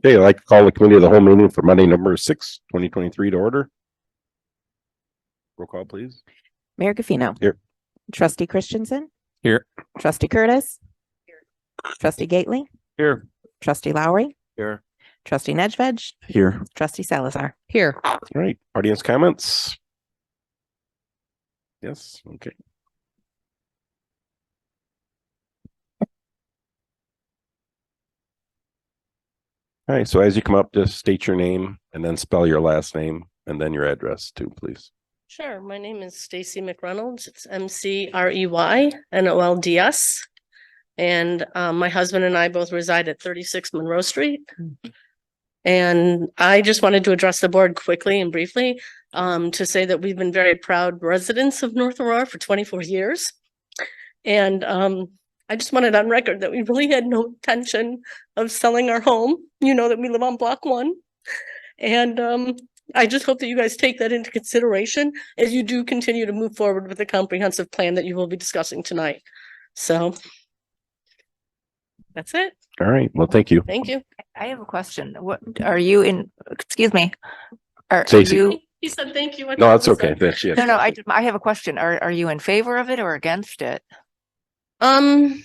Okay, I'd like to call the committee of the whole meeting for Monday, November 6, 2023 to order. Roll call, please. Mayor Gaffino. Here. Trustee Christensen. Here. Trustee Curtis. Here. Trustee Gately. Here. Trustee Lowry. Here. Trustee Nedved. Here. Trustee Salazar. Here. All right, audience comments? Yes, okay. All right, so as you come up, just state your name and then spell your last name and then your address too, please. Sure. My name is Stacy McReynolds. It's McReynolds. And my husband and I both reside at 36 Monroe Street. And I just wanted to address the board quickly and briefly to say that we've been very proud residents of North Aurora for 24 years. And I just wanted on record that we really had no intention of selling our home. You know that we live on block 1. And I just hope that you guys take that into consideration as you do continue to move forward with the comprehensive plan that you will be discussing tonight. So that's it. All right, well, thank you. Thank you. I have a question. What are you in? Excuse me. Are Stacey. you? He said thank you. No, that's okay. That's it. No. I have a question. Are you in favor of it or against it? I'm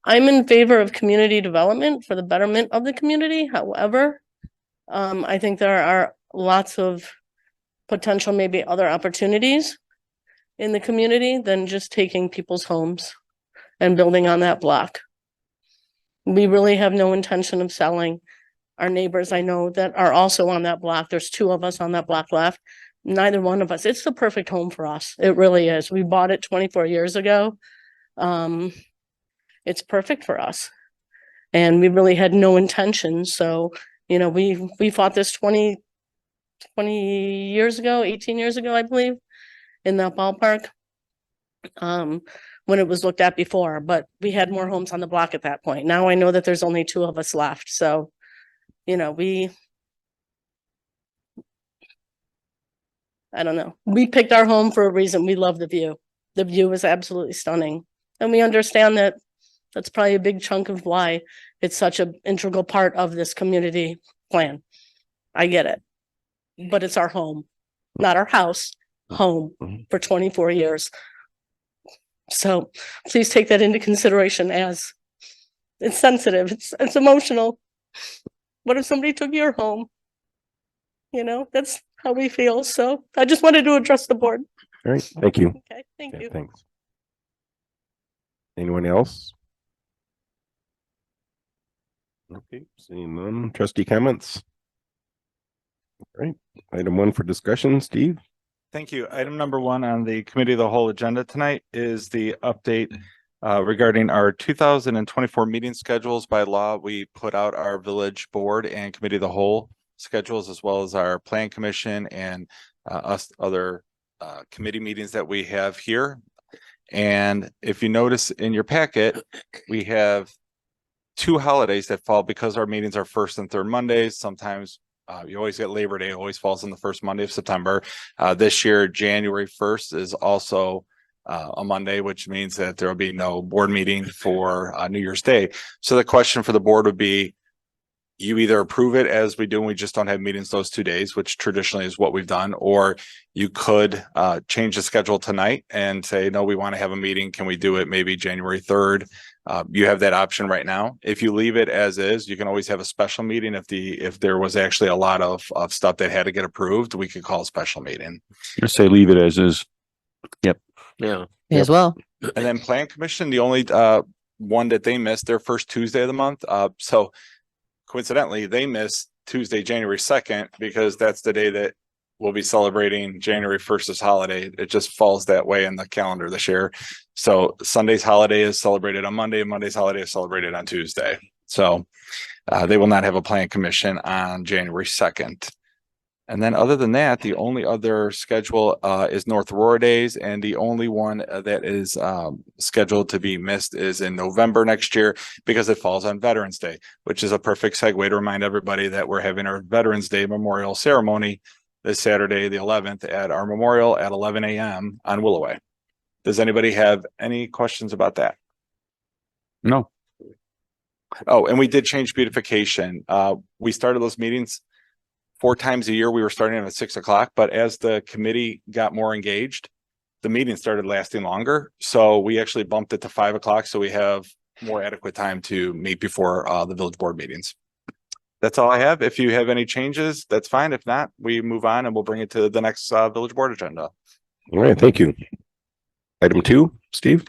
in favor of community development for the betterment of the community. However, I think there are lots of potential, maybe other opportunities in the community than just taking people's homes and building on that block. We really have no intention of selling. Our neighbors, I know, that are also on that block. There's 2 of us on that block left. Neither one of us. It's the perfect home for us. It really is. We bought it 24 years ago. It's perfect for us. And we really had no intention. So, you know, we fought this 20 years ago, 18 years ago, I believe, in that ballpark. When it was looked at before, but we had more homes on the block at that point. Now I know that there's only 2 of us left. So, you know, I don't know. We picked our home for a reason. We love the view. The view is absolutely stunning. And we understand that that's probably a big chunk of why it's such an integral part of this community plan. I get it. But it's our home, not our house, home for 24 years. So please take that into consideration as it's sensitive. It's emotional. What if somebody took your home? You know, that's how we feel. So I just wanted to address the board. All right, thank you. Okay, thank you. Thanks. Anyone else? Okay, seeing none. Trustee comments? All right, item 1 for discussion, Steve. Thank you. Item number 1 on the committee of the whole agenda tonight is the update regarding our 2024 meeting schedules. By law, we put out our village board and committee of the whole schedules, as well as our plan commission and us other committee meetings that we have here. And if you notice in your packet, we have 2 holidays that fall because our meetings are first and third Mondays. Sometimes you always get Labor Day, always falls on the first Monday of September. This year, January 1st is also a Monday, which means that there will be no board meeting for New Year's Day. So the question for the board would be, you either approve it as we do and we just don't have meetings those 2 days, which traditionally is what we've done, or you could change the schedule tonight and say, no, we want to have a meeting. Can we do it maybe January 3rd? You have that option right now. If you leave it as is, you can always have a special meeting. If there was actually a lot of stuff that had to get approved, we could call a special meeting. Just say leave it as is. Yep. Yeah. As well. And then Plan Commission, the only one that they missed, their first Tuesday of the month. So coincidentally, they missed Tuesday, January 2nd, because that's the day that we'll be celebrating January 1st as holiday. It just falls that way in the calendar this year. So Sunday's holiday is celebrated on Monday, and Monday's holiday is celebrated on Tuesday. So they will not have a plan commission on January 2nd. And then other than that, the only other schedule is North Aurora Days. And the only one that is scheduled to be missed is in November next year because it falls on Veterans Day, which is a perfect segue to remind everybody that we're having our Veterans Day memorial ceremony this Saturday, the 11th, at our memorial at 11 a.m. on Willoway. Does anybody have any questions about that? No. Oh, and we did change beautification. We started those meetings 4 times a year. We were starting at 6 o'clock, but as the committee got more engaged, the meeting started lasting longer. So we actually bumped it to 5 o'clock. So we have more adequate time to meet before the village board meetings. That's all I have. If you have any changes, that's fine. If not, we move on and we'll bring it to the next village board agenda. All right, thank you. Item 2, Steve.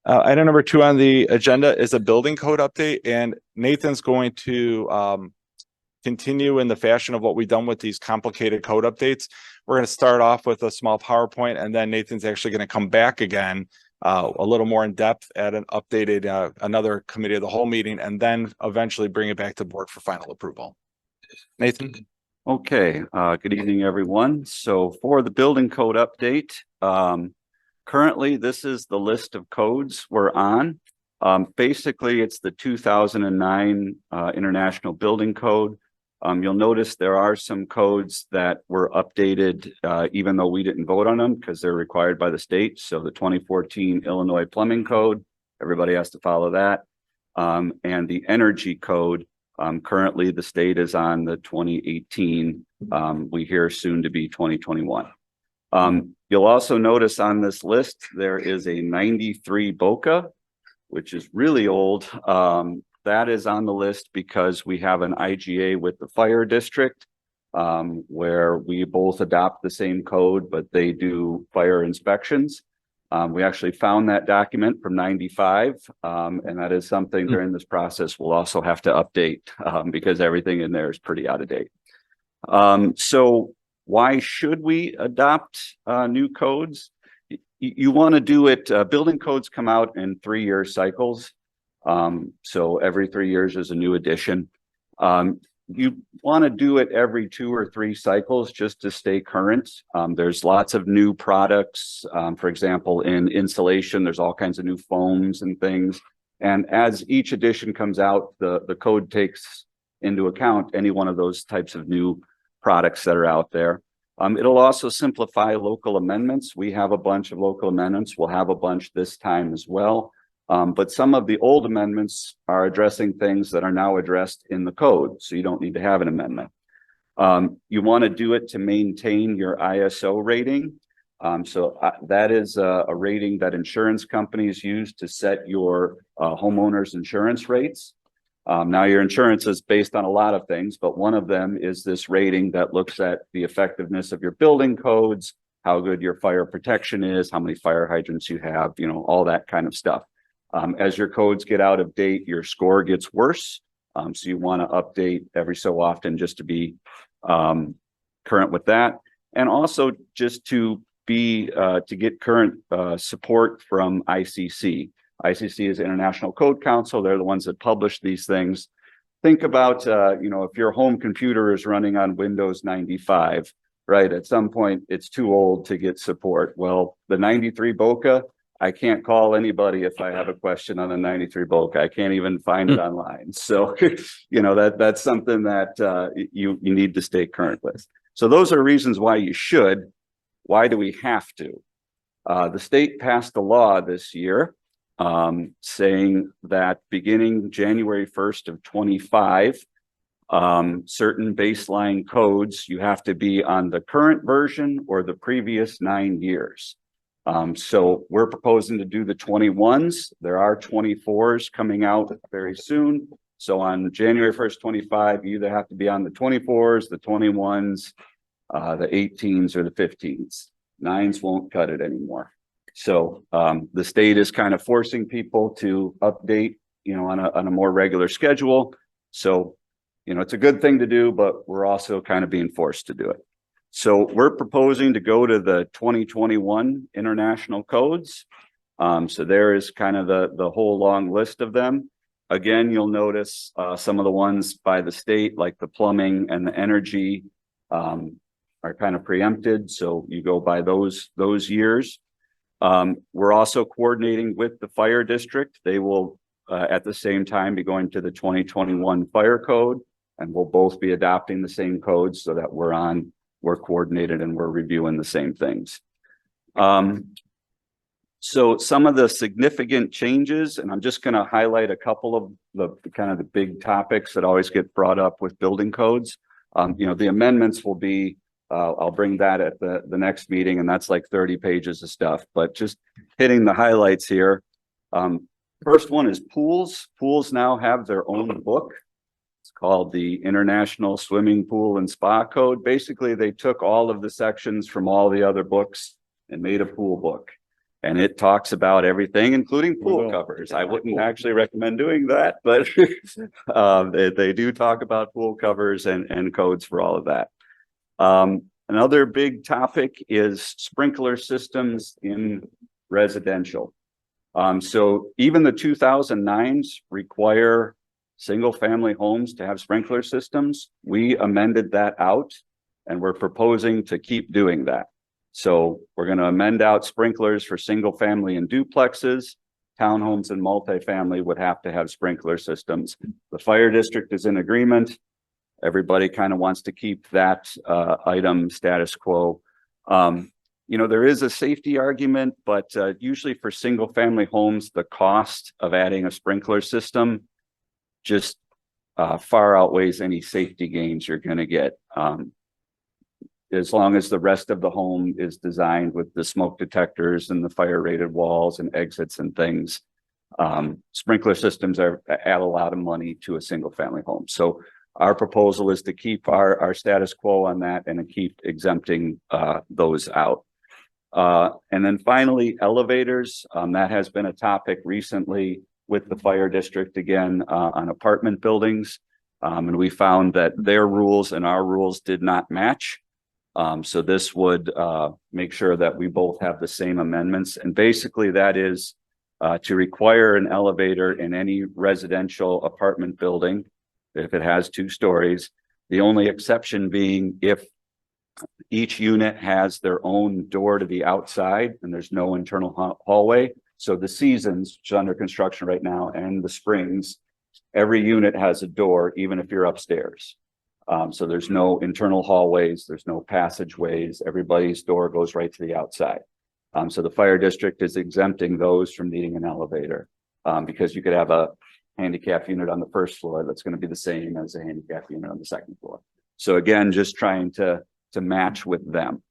Item number 2 on the agenda is a building code update, and Nathan's going to continue in the fashion of what we've done with these complicated code updates. We're going to start off with a small PowerPoint, and then Nathan's actually going to come back again a little more in depth at an updated another committee of the whole meeting, and then eventually bring it back to board for final approval. Nathan. Okay, good evening, everyone. So for the building code update, currently this is the list of codes we're on. Basically, it's the 2009 International Building Code. You'll notice there are some codes that were updated even though we didn't vote on them because they're required by the state. So the 2014 Illinois Plumbing Code, everybody has to follow that. And the Energy Code, currently the state is on the 2018. We hear soon to be 2021. You'll also notice on this list, there is a 93 BOCA, which is really old. That is on the list because we have an IGA with the fire district where we both adopt the same code, but they do fire inspections. We actually found that document from 95, and that is something during this process we'll also have to update because everything in there is pretty out of date. So why should we adopt new codes? You want to do it, building codes come out in 3-year cycles. So every 3 years is a new edition. You want to do it every 2 or 3 cycles just to stay current. There's lots of new products. For example, in insulation, there's all kinds of new foams and things. And as each edition comes out, the code takes into account any one of those types of new products that are out there. It'll also simplify local amendments. We have a bunch of local amendments. We'll have a bunch this time as well. But some of the old amendments are addressing things that are now addressed in the code, so you don't need to have an amendment. You want to do it to maintain your ISO rating. That is a rating that insurance companies use to set your homeowners insurance rates. Now your insurance is based on a lot of things, but one of them is this rating that looks at the effectiveness of your building codes, how good your fire protection is, how many fire hydrants you have, you know, all that kind of stuff. As your codes get out of date, your score gets worse. So you want to update every so often just to be current with that. And also just to be to get current support from ICC. ICC is International Code Council. They're the ones that publish these things. Think about, you know, if your home computer is running on Windows 95, right? At some point, it's too old to get support. Well, the 93 BOCA, I can't call anybody if I have a question on the 93 BOCA. I can't even find it online. So, you know, that's something that you need to stay current with. So those are reasons why you should. Why do we have to? The state passed a law this year saying that beginning January 1st of 25, certain baseline codes, you have to be on the current version or the previous 9 years. So we're proposing to do the 21s. There are 24s coming out very soon. So on January 1st, 25, you either have to be on the 24s, the 21s, the 18s, or the 15s. 9s won't cut it anymore. So the state is kind of forcing people to update, you know, on a more regular schedule. So, you know, it's a good thing to do, but we're also kind of being forced to do it. So we're proposing to go to the 2021 international codes. So there is kind of the whole long list of them. Again, you'll notice some of the ones by the state, like the plumbing and the energy, are kind of preempted. So you go by those years. We're also coordinating with the fire district. They will at the same time be going to the 2021 fire code, and we'll both be adopting the same codes so that we're coordinated and we're reviewing the same things. So some of the significant changes, and I'm just going to highlight a couple of the kind of the big topics that always get brought up with building codes. The amendments will be, I'll bring that at the next meeting, and that's like 30 pages of stuff, but just hitting the highlights here. First one is pools. Pools now have their own book. It's called the International Swimming Pool and Spa Code. Basically, they took all of the sections from all the other books and made a pool book. And it talks about everything, including pool covers. I wouldn't actually recommend doing that, but they do talk about pool covers and codes for all of that. Another big topic is sprinkler systems in residential. So even the 2009s require single family homes to have sprinkler systems. We amended that out, and we're proposing to keep doing that. So we're going to amend out sprinklers for single family and duplexes. Townhomes and multifamily would have to have sprinkler systems. The fire district is in agreement. Everybody kind of wants to keep that item status quo. There is a safety argument, but usually for single family homes, the cost of adding a sprinkler system just far outweighs any safety gains you're going to get. As long as the rest of the home is designed with the smoke detectors and the fire rated walls and exits and things, sprinkler systems add a lot of money to a single family home. So our proposal is to keep our status quo on that and to keep exempting those out. And then finally, elevators. That has been a topic recently with the fire district again on apartment buildings. And we found that their rules and our rules did not match. So this would make sure that we both have the same amendments. And basically that is to require an elevator in any residential apartment building if it has 2 stories. The only exception being if each unit has their own door to the outside and there's no internal hallway. So the Seasons, which is under construction right now, and the Springs, every unit has a door, even if you're upstairs. So there's no internal hallways, there's no passageways, everybody's door goes right to the outside. So the fire district is exempting those from needing an elevator because you could have a handicap unit on the first floor that's going to be the same as a handicap unit on the second floor. So again, just trying to match with them.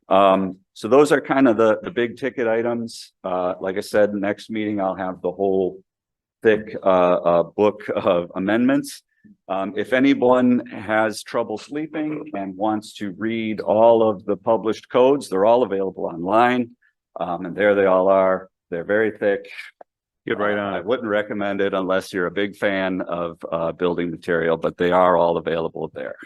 So those are kind of the big ticket items. Like I said, next meeting, I'll have the whole thick book of amendments. If anyone has trouble sleeping and wants to read all of the published codes, they're all available online. And there they all are. They're very thick. Get right on I it. wouldn't recommend it unless you're a big fan of building material, but they are all available there.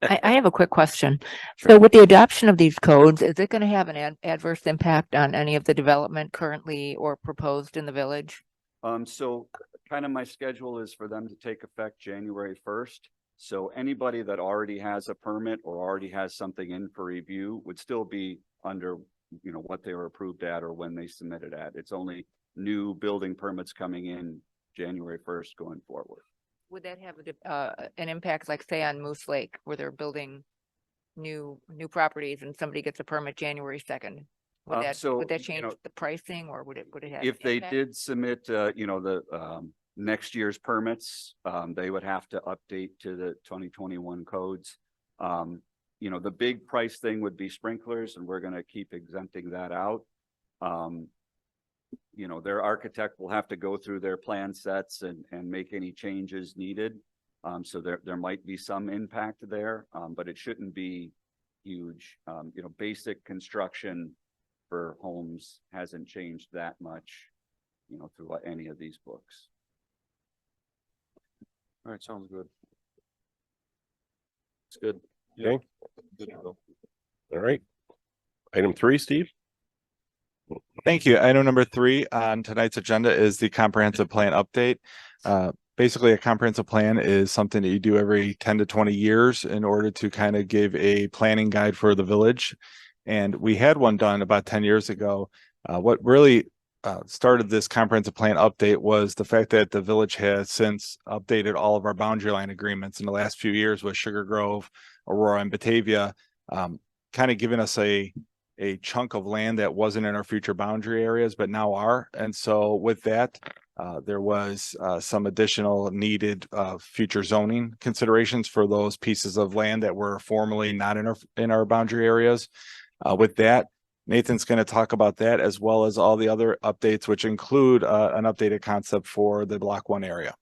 I have a quick question. So with the adoption of these codes, is it going to have an adverse impact on any of the development currently or proposed in the village? So kind of my schedule is for them to take effect January 1st. So anybody that already has a permit or already has something in for review would still be under, what they were approved at or when they submitted at. It's only new building permits coming in January 1st going forward. Would that have an impact, like say on Moose Lake, where they're building new properties and somebody gets a permit January 2nd? Would that change the pricing, or would it have? If an they impact? did submit, the next year's permits, they would have to update to the 2021 codes. The big price thing would be sprinklers, and we're going to keep exempting that out. Their architect will have to go through their plan sets and make any changes needed. So there might be some impact there, but it shouldn't be huge. Basic construction for homes hasn't changed that much, through any of these books. All right, sounds good. It's good. Okay. All right. Item 3, Steve. Thank you. Item number 3 on tonight's agenda is the comprehensive plan update. Basically, a comprehensive plan is something that you do every 10 to 20 years in order to kind of give a planning guide for the village. And we had one done about 10 years ago. What really started this comprehensive plan update was the fact that the village has since updated all of our boundary line agreements in the last few years with Sugar Grove, Aurora, and Batavia, kind of giving us a a chunk of land that wasn't in our future boundary areas, but now are. And so with that, there was some additional needed future zoning considerations for those pieces of land that were formerly not in our boundary areas. With that, Nathan's going to talk about that as well as all the other updates, which include an updated concept for the Block 1 area.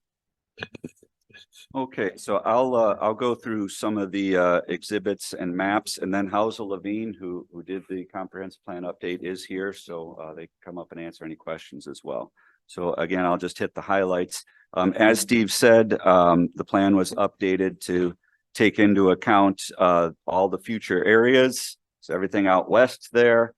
Okay, so I'll go through some of the exhibits and maps, and then Housel Levine, who did the comprehensive plan update, is here, so they can come up and answer any questions as well. So again, I'll just hit the highlights. As Steve said, the plan was updated to take into account all the future areas, so everything out west there,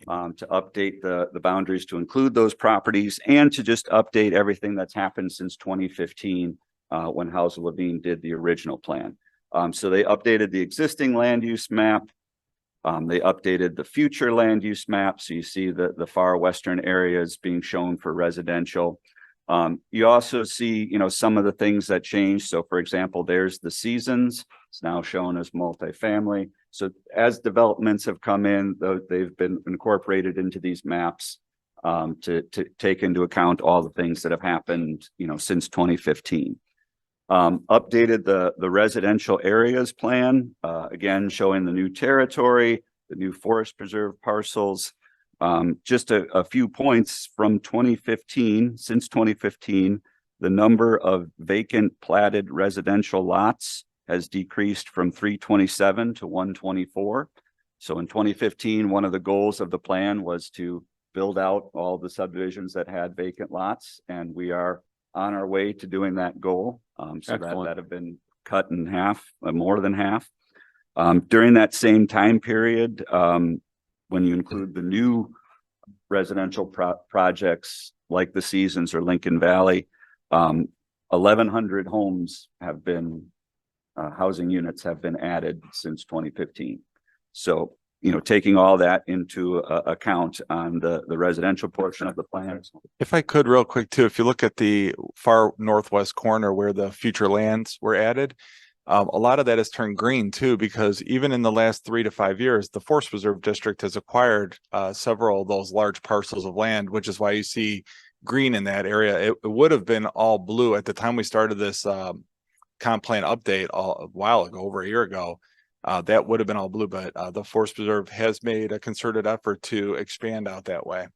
to update the boundaries to include those properties, and to just update everything that's happened since 2015. When Housel Levine did the original plan. So they updated the existing land use map. They updated the future land use map. So you see the far western areas being shown for residential. You also see, some of the things that changed. So for example, there's the Seasons. It's now shown as multifamily. So as developments have come in, they've been incorporated into these maps to take into account all the things that have happened, since 2015. Updated the residential areas plan, again, showing the new territory, the new forest preserve parcels. Just a few points from 2015, since 2015, the number of vacant platted residential lots has decreased from 327 to 124. So in 2015, one of the goals of the plan was to build out all the subdivisions that had vacant lots, and we are on our way to doing that goal. So that have been cut in half, more than half. During that same time period, when you include the new residential projects like the Seasons or Lincoln Valley, 1,100 homes have been, housing units have been added since 2015. So, taking all that into account on the residential portion of the plan. If I could real quick too, if you look at the far northwest corner where the future lands were added, a lot of that has turned green too, because even in the last 3 to 5 years, the Forest Preserve District has acquired several of those large parcels of land, which is why you see green in that area. It would have been all blue at the time we started this comp plan update a while ago, over a year ago. That would have been all blue, but the Forest Preserve has made a concerted effort to expand out that way.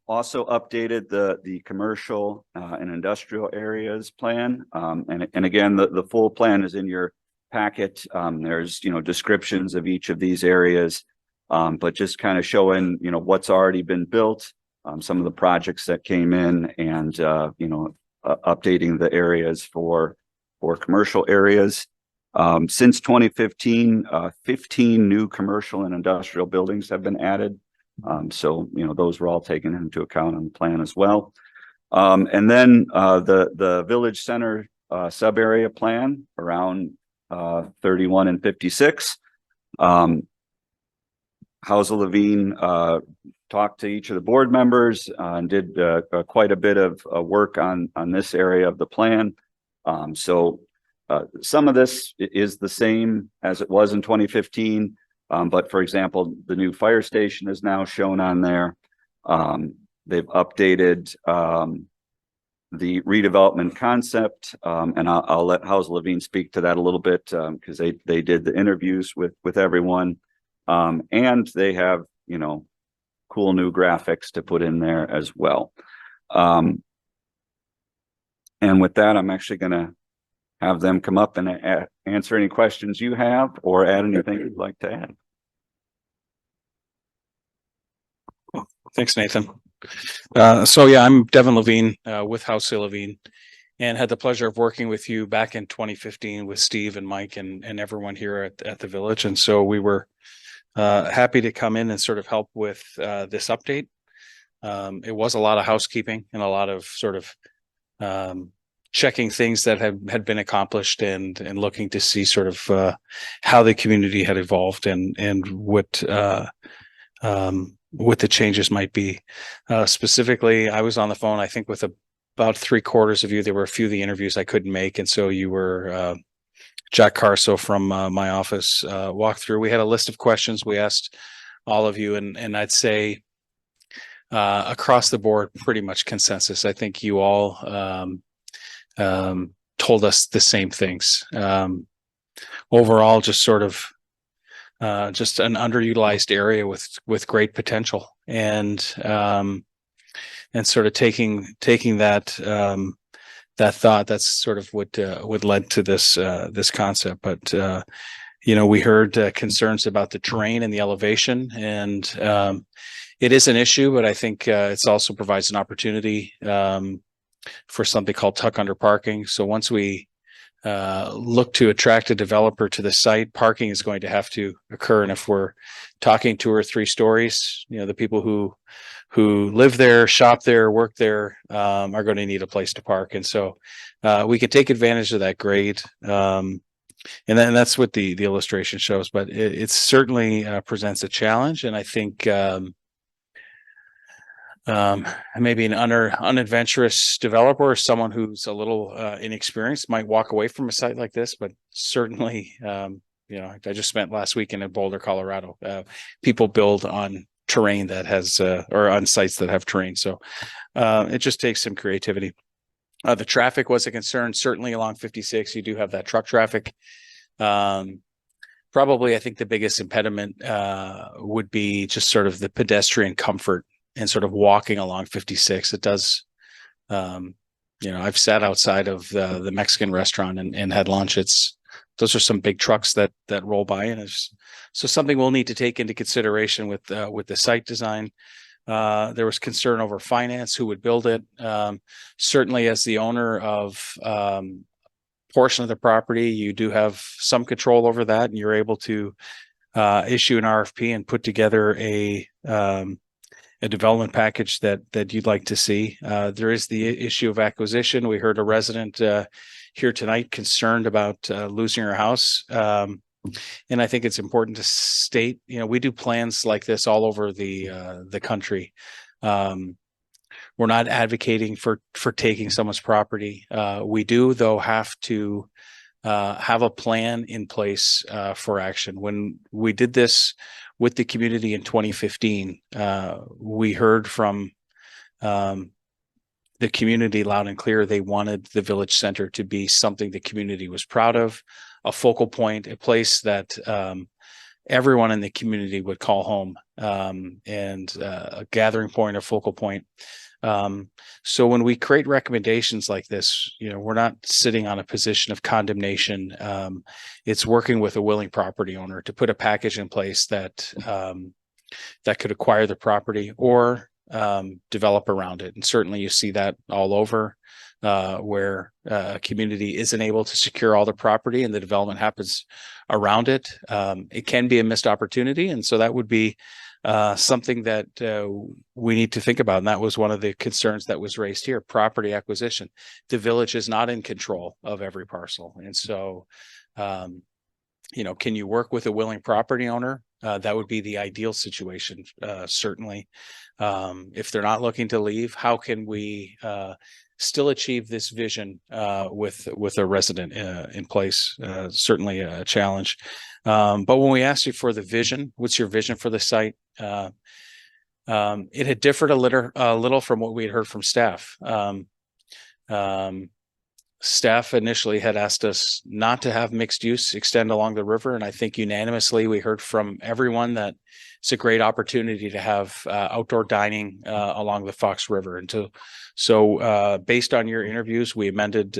Also updated the commercial and industrial areas plan. And again, the full plan is in your packet. There's, descriptions of each of these areas, but just kind of showing, what's already been built, some of the projects that came in, and, updating the areas for commercial areas. Since 2015, 15 new commercial and industrial buildings have been added. So, those were all taken into account on the plan as well. And then the village center sub area plan around 31 and 56. Housel Levine talked to each of the board members and did quite a bit of work on this area of the plan. So some of this is the same as it was in 2015. But for example, the new fire station is now shown on there. They've updated the redevelopment concept, and I'll let Housel Levine speak to that a little bit, because they did the interviews with everyone, and they have, cool new graphics to put in there as well. And with that, I'm actually going to have them come up and answer any questions you have, or add anything you'd like to add. Thanks, Nathan. So yeah, I'm Devin Levine with Housel Levine, and had the pleasure of working with you back in 2015 with Steve and Mike and everyone here at the village. And so we were happy to come in and sort of help with this update. It was a lot of housekeeping and a lot of sort of checking things that had been accomplished, and looking to see sort of how the community had evolved and what the changes might be. Specifically, I was on the phone, I think, with about 3/4 of you. There were a few of the interviews I couldn't make, and so you were Jack Carso from my office walked through. We had a list of questions we asked all of you, and I'd say across the board, pretty much consensus. I think you all told us the same things. Overall, just sort of just an underutilized area with great potential, and sort of taking that that thought, that's sort of what led to this concept. But we heard concerns about the terrain and the elevation, and it is an issue, but I think it's also provides an opportunity for something called tuck under parking. So once we look to attract a developer to the site, parking is going to have to occur. And if we're talking 2 or 3 stories, the people who live there, shop there, work there, are going to need a place to park. And so we can take advantage of that grade. And then that's what the illustration shows, but it certainly presents a challenge. And I think maybe an unadventurous developer or someone who's a little inexperienced might walk away from a site like this, but certainly, I just spent last week in Boulder, Colorado. People build on terrain that has, or on sites that have terrain. So it just takes some creativity. The traffic was a concern, certainly along 56. You do have that truck traffic. Probably, I think the biggest impediment would be just sort of the pedestrian comfort and sort of walking along 56. It does, I've sat outside of the Mexican restaurant and had lunch. Those are some big trucks that roll by, and so something we'll need to take into consideration with the site design. There was concern over finance, who would build it. Certainly, as the owner of portion of the property, you do have some control over that, and you're able to issue an RFP and put together a development package that you'd like to see. There is the issue of acquisition. We heard a resident here tonight concerned about losing her house. And I think it's important to state, we do plans like this all over the country. We're not advocating for taking someone's property. We do, though, have to have a plan in place for action. When we did this with the community in 2015, we heard from the community loud and clear. They wanted the village center to be something the community was proud of, a focal point, a place that everyone in the community would call home, and a gathering point, a focal point. So when we create recommendations like this, we're not sitting on a position of condemnation. It's working with a willing property owner to put a package in place that could acquire the property or develop around it. And certainly you see that all over, where a community isn't able to secure all the property and the development happens around it. It can be a missed opportunity. And so that would be something that we need to think about. And that was one of the concerns that was raised here: property acquisition. The village is not in control of every parcel. And so, can you work with a willing property owner? That would be the ideal situation, certainly. If they're not looking to leave, how can we still achieve this vision with a resident in place? Certainly a challenge. But when we asked you for the vision, what's your vision for the site? It had differed a little from what we had heard from staff. Staff initially had asked us not to have mixed use extend along the river. And I think unanimously we heard from everyone that it's a great opportunity to have outdoor dining along the Fox River. And so based on your interviews, we amended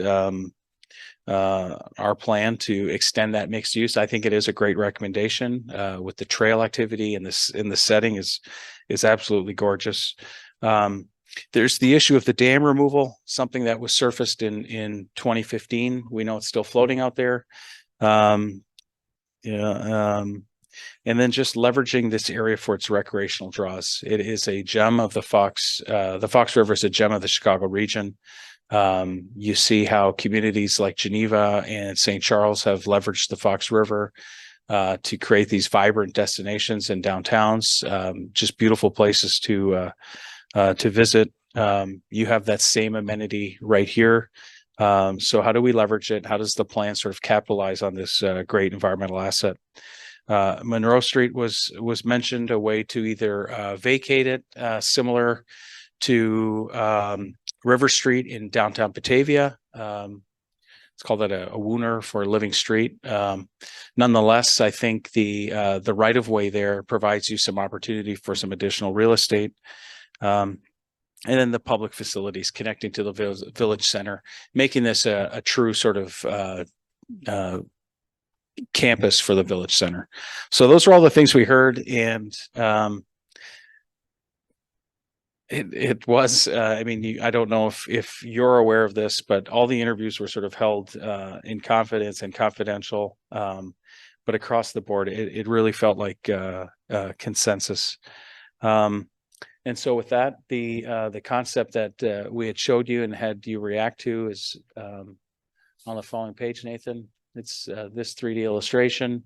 our plan to extend that mixed use. I think it is a great recommendation with the trail activity, and this in the setting is absolutely gorgeous. There's the issue of the dam removal, something that was surfaced in 2015. We know it's still floating out there. And then just leveraging this area for its recreational draws. It is a gem of the Fox. The Fox River is a gem of the Chicago region. You see how communities like Geneva and St. Charles have leveraged the Fox River to create these vibrant destinations and downtowns, just beautiful places to visit. You have that same amenity right here. So how do we leverage it? How does the plan sort of capitalize on this great environmental asset? Monroe Street was mentioned, a way to either vacate it, similar to River Street in downtown Batavia. It's called it a wooner for a living street. Nonetheless, I think the right of way there provides you some opportunity for some additional real estate. And then the public facilities connecting to the village center, making this a true sort of campus for the village center. So those are all the things we heard, and it was, I mean, I don't know if you're aware of this, but all the interviews were sort of held in confidence and confidential. But across the board, it really felt like consensus. And so with that, the concept that we had showed you and had you react to is on the following page, Nathan. It's this 3D illustration.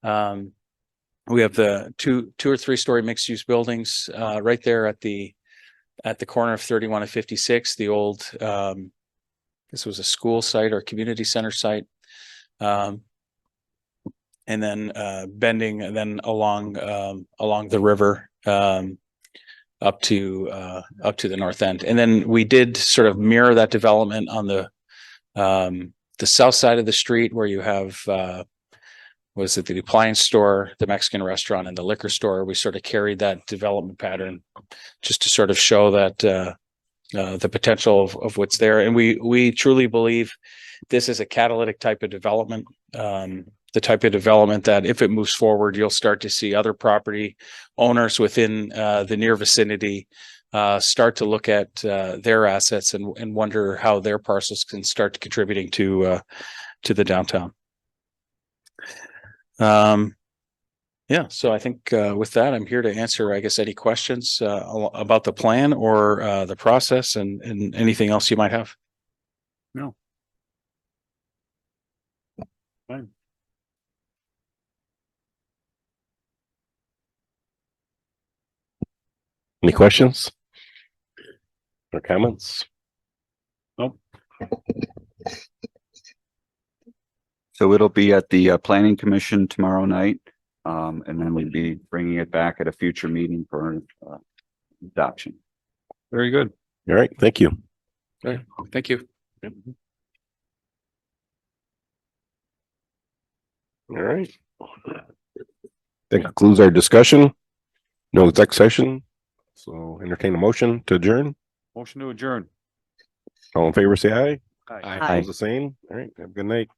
We have the two or three story mixed use buildings right there at the corner of 31 and 56, the old, this was a school site or community center site. And then bending and then along the river up to the north end. And then we did sort of mirror that development on the south side of the street, where you have was it the appliance store, the Mexican restaurant, and the liquor store. We sort of carried that development pattern just to sort of show that the potential of what's there. And we truly believe this is a catalytic type of development, the type of development that if it moves forward, you'll start to see other property owners within the near vicinity start to look at their assets and wonder how their parcels can start contributing to the downtown. Yeah, so I think with that, I'm here to answer, I guess, any questions about the plan or the process and anything else you might have. No. Fine. Any questions or comments? Nope. So it'll be at the Planning Commission tomorrow night. And then we'd be bringing it back at a future meeting for adoption. Very good. All right, thank you. Thank you. All right. That concludes our discussion. No exec session. So entertain a motion to adjourn. Motion to adjourn. All in favor, say aye. Aye. Opposed, the same. All right, have a good night.